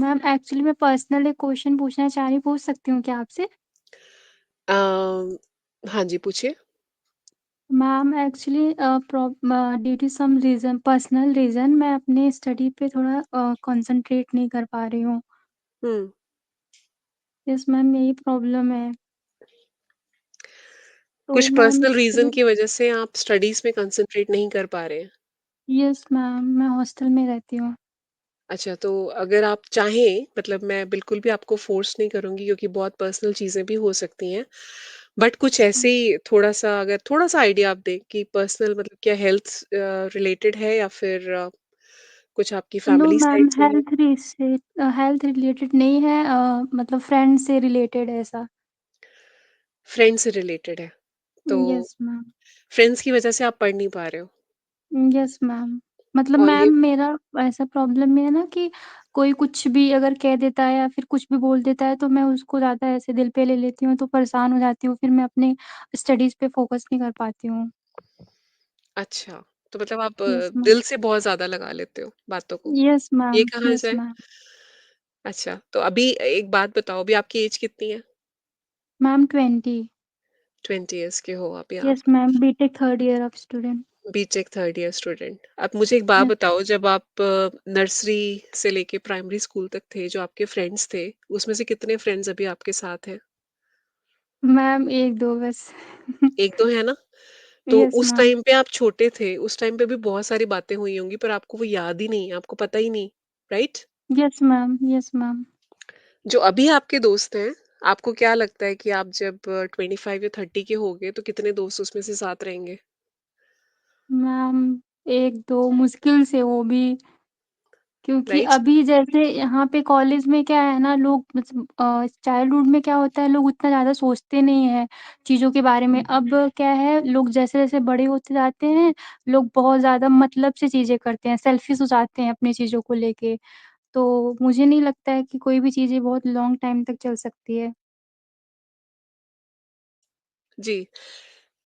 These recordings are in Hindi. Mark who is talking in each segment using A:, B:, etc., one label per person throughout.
A: मैम एक्चुअली मैं पर्सनल एक क्वेश्चन पूछना चाह रही हूँ, पूछ सकती हूँ क्या आपसे?
B: हाँ जी, पूछिए।
A: Ma'am actually due to some reason, personal reason, मैं अपनी स्टडी पे थोड़ा कंसंट्रेट नहीं कर पा रही हूँ।
B: हुँ।
A: यस मैम, यही प्रॉब्लम है। तो
B: कुछ
A: मैम
B: पर्सनल रीज़न
A: एक्चुअली
B: की वज़ह से आप स्टडीज़ में कंसंट्रेट नहीं कर पा रहे हैं।
A: यस मैम, मैं हॉस्टल में रहती हूँ।
B: अच्छा, तो अगर आप चाहें, मतलब मैं बिल्कुल भी आपको फ़ोर्स नहीं करूँगी क्योंकि बहुत पर्सनल चीज़ें भी हो सकती हैं। बट कुछ ऐसे ही थोड़ा-सा, अगर थोड़ा-सा आइडिया आप दें कि पर्सनल मतलब क्या हेल्थ रिलेटेड है या फिर कुछ आपकी
A: नो
B: फैमिली
A: मैम,
B: साइड से है?
A: हेल्थ रिलेटेड नहीं है, मतलब फ्रेंड से रिलेटेड है ऐसा।
B: फ्रेंड से रिलेटेड है। तो
A: यस मैम।
B: फ्रेंड्स की वज़ह से आप पढ़ नहीं पा रहे हो।
A: Yes ma'am. मतलब
B: और
A: मैम
B: ये
A: मेरा ऐसा प्रॉब्लम ये है ना कि कोई कुछ भी अगर कह देता है या फिर कुछ भी बोल देता है तो मैं उसको ज़्यादा ऐसे दिल पे ले लेती हूँ, तो परेशान हो जाती हूँ, फिर मैं अपनी स्टडीज़ पे फ़ोकस नहीं कर पाती हूँ।
B: अच्छा, तो मतलब आप
A: यस मैम।
B: दिल से बहुत ज़्यादा लगा लेते हो बातों को,
A: यस मैम।
B: ये कहा
A: यस
B: जाए?
A: मैम।
B: अच्छा, तो अभी एक बात बताओ, अभी आपकी एज कितनी है?
A: मैम 20।
B: 20 इयर्स के हो अभी आप,
A: yes ma'am, BTech third year of student.
B: BTech 3rd year student. अब मुझे एक बात
A: यस
B: बताओ, जब आप नर्सरी से लेके प्राइमरी स्कूल तक थे, जो आपके फ्रेंड्स थे, उसमें से कितने फ्रेंड्स अभी आपके साथ हैं?
A: मैम 1-2 बस।
B: 1-2 है ना? तो
A: यस
B: उस
A: मैम।
B: टाइम पे आप छोटे थे, उस टाइम पे भी बहुत सारी बातें हुई होंगी, पर आपको वो याद ही नहीं है, आपको पता ही नहीं, right?
A: Yes ma'am. Yes ma'am.
B: जो अभी आपके दोस्त हैं, आपको क्या लगता है कि आप जब 25 या 30 के होगे, तो कितने दोस्त उसमें से साथ रहेंगे?
A: मैम 1-2 मुश्किल से, वो भी क्योंकि
B: राइट?
A: अभी जैसे यहाँ पे कॉलेज में क्या है ना, लोग मतलब चाइल्डहुड में क्या होता है, लोग उतना ज़्यादा सोचते नहीं हैं चीज़ों के बारे में। अब क्या है, लोग जैसे-जैसे बड़े होते जाते हैं, लोग बहुत ज़्यादा मतलब से चीज़ें करते हैं, सेल्फिश हो जाते हैं अपनी चीज़ों को लेके। तो मुझे नहीं लगता है कि कोई भी चीज़ें बहुत लॉन्ग टाइम तक चल सकती है।
B: जी।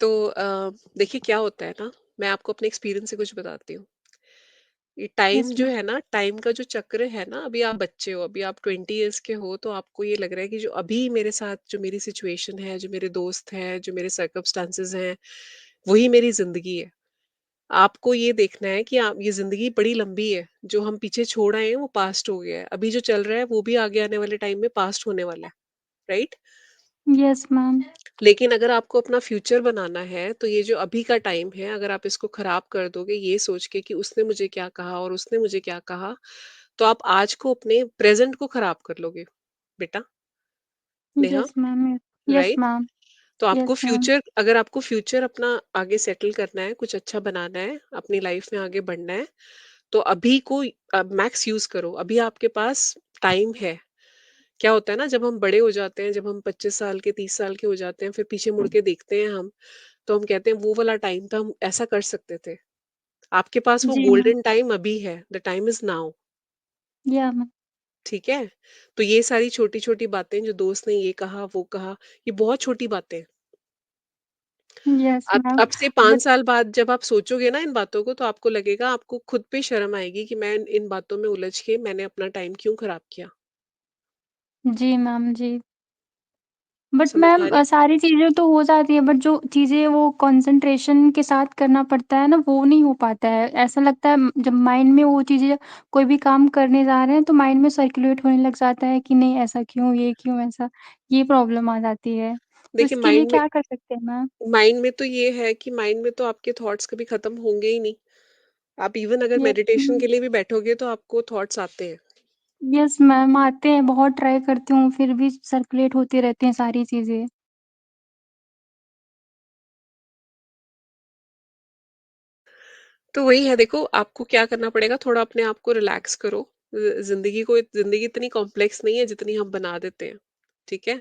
B: तो देखिए क्या होता है ना, मैं आपको अपने एक्सपीरियंस से कुछ बताती हूँ। ये टाइम
A: यस
B: जो
A: मैम।
B: है ना, टाइम का जो चक्र है ना, अभी आप बच्चे हो, अभी आप 20 इयर्स के हो, तो आपको ये लग रहा है कि जो अभी मेरे साथ, जो मेरी सिचुएशन है, जो मेरे दोस्त हैं, जो मेरे सर्कमस्टांसेस हैं, वही मेरी ज़िंदगी है। आपको ये देखना है कि आप, ये ज़िंदगी बड़ी लंबी है, जो हम पीछे छोड़ आए हैं वो पास्ट हो गया है। अभी जो चल रहा है वो भी आगे आने वाले टाइम में पास्ट होने वाला है, राइट?
A: Yes ma'am.
B: लेकिन अगर आपको अपना फ्यूचर बनाना है, तो ये जो अभी का टाइम है, अगर आप इसको खराब कर दोगे ये सोच के कि उसने मुझे क्या कहा और उसने मुझे क्या कहा, तो आप आज को, अपने प्रेजेंट को खराब कर लोगे बेटा, Neha,
A: yes ma'am. Yes
B: right?
A: Ma'am.
B: तो आपको
A: यस मैम।
B: फ्यूचर, अगर आपको फ्यूचर अपना आगे सेटल करना है, कुछ अच्छा बनाना है, अपनी लाइफ में आगे बढ़ना है, तो अभी को मैक्स यूज करो, अभी आपके पास टाइम है। क्या होता है ना, जब हम बड़े हो जाते हैं, जब हम 25 साल के, 30 साल के हो जाते हैं, फिर पीछे मुड़ के देखते हैं हम, तो हम कहते हैं वो वाला टाइम था, हम ऐसा कर सकते थे। आपके पास वो
A: जी मैम।
B: गोल्डन टाइम अभी है, द टाइम इज नाउ।
A: या मैम।
B: ठीक है? तो ये सारी छोटी-छोटी बातें, जो दोस्त ने ये कहा, वो कहा, ये बहुत छोटी बातें हैं।
A: Yes ma'am.
B: अब से 5
A: बट
B: साल बाद जब आप सोचोगे ना इन बातों को, तो आपको लगेगा, आपको खुद पे शर्म आएगी कि मैं इन बातों में उलझ के मैंने अपना टाइम क्यों खराब किया।
A: जी मैम, जी। बट
B: समझ
A: मैम
B: आ रही?
A: सारी चीज़ें तो हो जाती है, बट जो चीज़ें वो कंसंट्रेशन के साथ करना पड़ता है ना, वो नहीं हो पाता है। ऐसा लगता है जब माइंड में वो चीज़ें, कोई भी काम करने जा रहे हैं तो माइंड में सर्कुलेट होने लग जाता है कि नहीं ऐसा क्यों, ये क्यों ऐसा? ये प्रॉब्लम आ जाती है। तो
B: देखिए,
A: इसके लिए क्या कर सकते हैं मैम?
B: माइंड में तो ये है कि माइंड में तो आपके थॉट्स कभी खत्म होंगे ही नहीं। आप इवन अगर
A: यस
B: मेडिटेशन
A: मैम।
B: के लिए भी बैठोगे, तो आपको थॉट्स आते हैं।
A: यस मैम, आते हैं, बहुत ट्राई करती हूँ, फिर भी सर्कुलेट होती रहती हैं सारी चीज़ें।
B: तो वही है, देखो आपको क्या करना पड़ेगा, थोड़ा अपने आप को रिलैक्स करो। जिंदगी इतनी कॉम्प्लेक्स नहीं है जितनी हम बना देते हैं। ठीक है?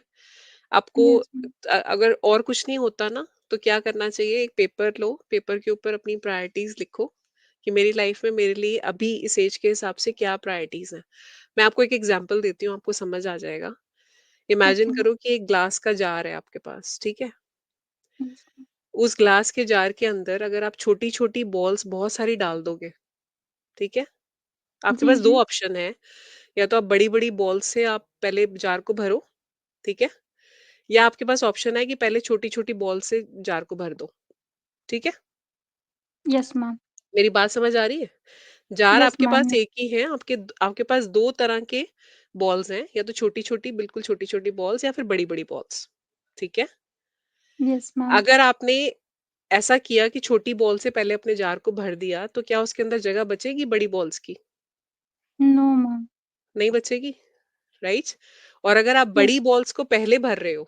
B: आपको
A: यस मैम।
B: अगर और कुछ नहीं होता ना, तो क्या करना चाहिए, एक पेपर लो, पेपर के ऊपर अपनी प्रायोरिटीज लिखो कि मेरी लाइफ में मेरे लिए अभी इस एज के हिसाब से क्या प्रायोरिटीज हैं। मैं आपको एक एग्जांपल देती हूँ, आपको समझ आ जाएगा। Imagine
A: okay.
B: करो कि एक ग्लास का जार है आपके पास, ठीक है?
A: यस
B: उस ग्लास के जार के अंदर अगर आप छोटी छोटी बॉल्स बहुत सारी डाल दोगे, ठीक है?
A: मैम।
B: आपके
A: जी,
B: पास दो
A: जी।
B: ऑप्शन है या तो आप बड़ी-बड़ी बॉल से आप पहले जार को भरो, ठीक है? या आपके पास ऑप्शन है कि पहले छोटी-छोटी बॉल से जार को भर दो, ठीक है?
A: Yes ma'am.
B: मेरी बात समझ आ रही है? जार
A: यस
B: आपके
A: मैम।
B: पास एक ही है, आपके पास 2 तरह के बॉल्स हैं, या तो छोटी-छोटी, बिल्कुल छोटी-छोटी बॉल्स या फिर बड़ी-बड़ी बॉल्स, ठीक है?
A: Yes ma'am.
B: अगर आपने ऐसा किया कि छोटी बॉल से पहले अपने जार को भर दिया, तो क्या उसके अंदर जगह बचेगी बड़ी बॉल्स की?
A: No ma'am.
B: नहीं बचेगी, राइट? और अगर आप
A: यस।
B: बड़ी बॉल्स को पहले भर रहे हो,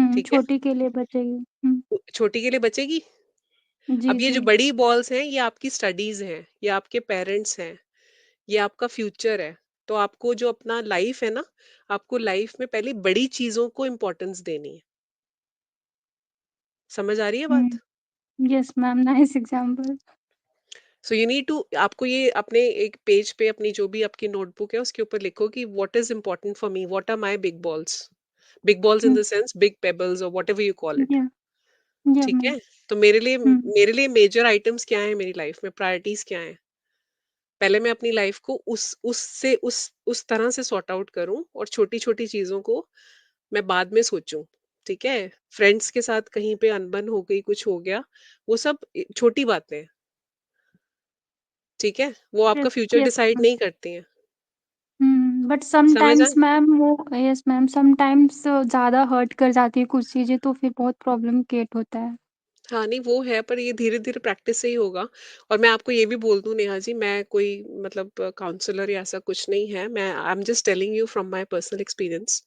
B: ठीक है?
A: छोटी के लिए बचेगी।
B: छोटी के लिए बचेगी?
A: जी,
B: अब ये
A: जी।
B: जो बड़ी बॉल्स हैं, ये आपकी स्टडीज़ हैं, ये आपके पेरेंट्स हैं, ये आपका फ्यूचर है। तो आपको जो अपना लाइफ है ना, आपको लाइफ में पहले बड़ी चीज़ों को इम्पोर्टेंस देनी है। समझ आ रही है
A: हुँ।
B: बात?
A: Yes ma'am, nice example.
B: So you need to, आपको ये अपने एक पेज पे अपनी जो भी आपकी नोटबुक है उसके ऊपर लिखो कि what is important for me, what are my big balls in
A: हुँ।
B: द सेंस बिग पेबल्स और whatever you call it,
A: yeah yeah
B: ठीक
A: मैम।
B: है? तो मेरे लिए
A: हुँ।
B: मेजर आइटम्स क्या है मेरी लाइफ में, प्रायोरिटीज क्या है, पहले मैं अपनी लाइफ को उस तरह से सॉर्ट आउट करूं और छोटी छोटी चीजों को मैं बाद में सोचूं, ठीक है? फ्रेंड्स के साथ कहीं पे अनबन हो गई, कुछ हो गया, वो सब छोटी बातें हैं, ठीक है? वो आपका
A: yes,
B: future
A: yes
B: decide
A: ma'am.
B: नहीं करती हैं।
A: बट
B: समझ
A: समटाइम्स
B: आए?
A: मैम वो यस मैम, समटाइम्स ज़्यादा हर्ट कर जाती है कुछ चीज़ें, तो फिर बहुत प्रॉब्लम क्रिएट होता है।
B: हाँ, नहीं वो है, पर ये धीरे-धीरे प्रैक्टिस से ही होगा। और मैं आपको ये भी बोल दूँ नेहा जी, मैं कोई मतलब काउंसलर या ऐसा कुछ नहीं है। मैं I am just telling you from my personal experience,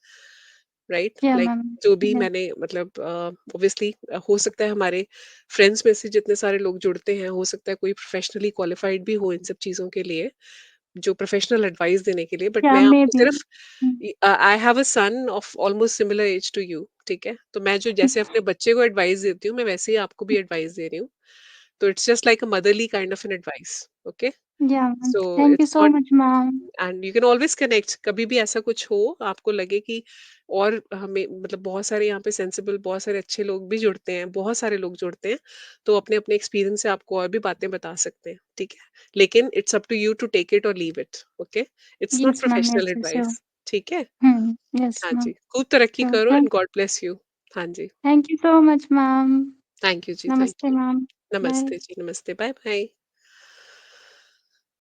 B: right?
A: या
B: लाइक
A: मैम।
B: जो भी
A: या
B: मैंने मतलब ऑब्वियसली हो सकता है हमारे फ्रेंड्स में से जितने सारे लोग जुड़ते हैं, हो सकता है कोई प्रोफेशनली क्वालिफाइड भी हो इन सब चीज़ों के लिए, जो प्रोफेशनल एडवाइस देने के लिए। बट
A: या
B: मैं
A: मे
B: आपको
A: बी।
B: सिर्फ I have a son of almost similar age to you, ठीक है? तो मैं जो जैसे अपने बच्चे को एडवाइस देती हूँ, मैं वैसे ही आपको भी एडवाइस दे रही हूँ। तो it's just like a motherly kind of an advice, okay?
A: Yeah ma'am,
B: so
A: thank you
B: it's
A: so
B: not,
A: much ma'am.
B: And you can always connect, कभी भी ऐसा कुछ हो, आपको लगे कि और हमें मतलब बहुत सारे यहाँ पे सेंसिबल, बहुत सारे अच्छे लोग भी जुड़ते हैं, बहुत सारे लोग जुड़ते हैं, तो अपने अपने एक्सपीरियंस से आपको और भी बातें बता सकते हैं, ठीक है? लेकिन it's up to you to take it और leave it, okay? It's not
A: yes ma'am,
B: professional
A: yes, yes, sure.
B: Advice, ठीक है?
A: यस
B: हाँ
A: मैम,
B: जी, खूब तरक्की
A: श्योर।
B: करो एंड गॉड ब्लेस यू। हाँ जी,
A: thank you so much ma'am.
B: Thank you जी, थैंक
A: नमस्ते
B: यू।
A: मैम। बाय।
B: नमस्ते जी, नमस्ते, बाय बाय।